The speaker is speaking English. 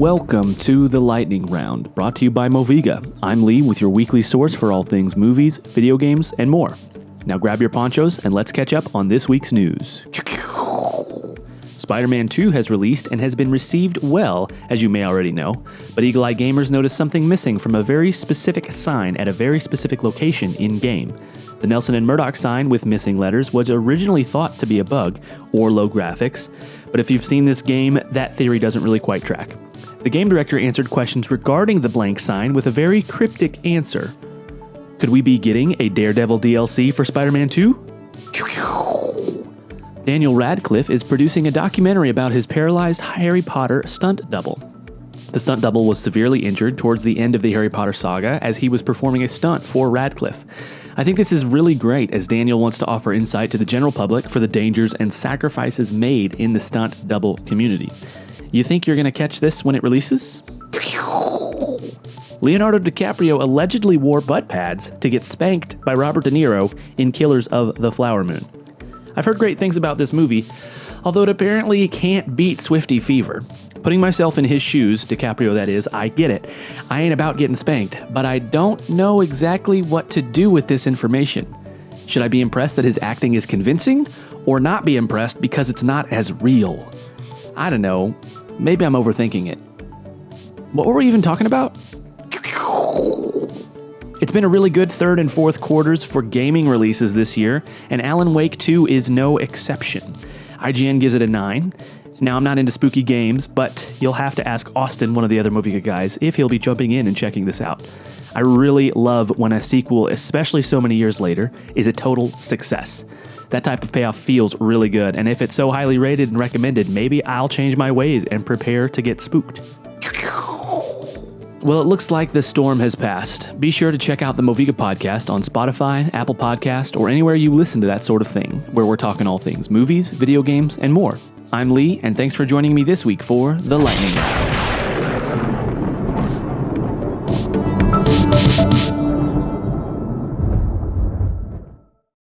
Welcome to the Lightning Round, brought to you by Moviga. I'm Lee with your weekly source for all things movies, video games, and more. Now grab your ponchos and let's catch up on this week's news. Spider-Man 2 has released and has been received well, as you may already know, but Eagle Eye gamers noticed something missing from a very specific sign at a very specific location in-game. The Nelson and Murdoch sign with missing letters was originally thought to be a bug or low graphics, but if you've seen this game, that theory doesn't really quite track. The game director answered questions regarding the blank sign with a very cryptic answer. Could we be getting a Daredevil DLC for Spider-Man 2? Daniel Radcliffe is producing a documentary about his paralyzed Harry Potter stunt double. The stunt double was severely injured towards the end of the Harry Potter saga as he was performing a stunt for Radcliffe. I think this is really great as Daniel wants to offer insight to the general public for the dangers and sacrifices made in the stunt double community. You think you're going to catch this when it releases? Leonardo DiCaprio allegedly wore butt pads to get spanked by Robert De Niro in Killers of the Flower Moon. I've heard great things about this movie, although it apparently can't beat Swiftie Fever. Putting myself in his shoes, DiCaprio that is, I get it. I ain't about getting spanked, but I don't know exactly what to do with this information. Should I be impressed that his acting is convincing, or not be impressed because it's not as real? I don't know. Maybe I'm overthinking it. What were we even talking about? It's been a really good third and fourth quarters for gaming releases this year, and Alan Wake 2 is no exception. IGN gives it a 9. Now, I'm not into spooky games, but you'll have to ask Austin, one of the other Moviga guys, if he'll be jumping in and checking this out. I really love when a sequel, especially so many years later, is a total success. That type of payoff feels really good, and if it's so highly rated and recommended, maybe I'll change my ways and prepare to get spooked. Well, it looks like the storm has passed. Be sure to check out the Moviga podcast on Spotify, Apple Podcast, or anywhere you listen to that sort of thing, where we're talking all things movies, video games, and more. I'm Lee, and thanks for joining me this week for The Lightning Round.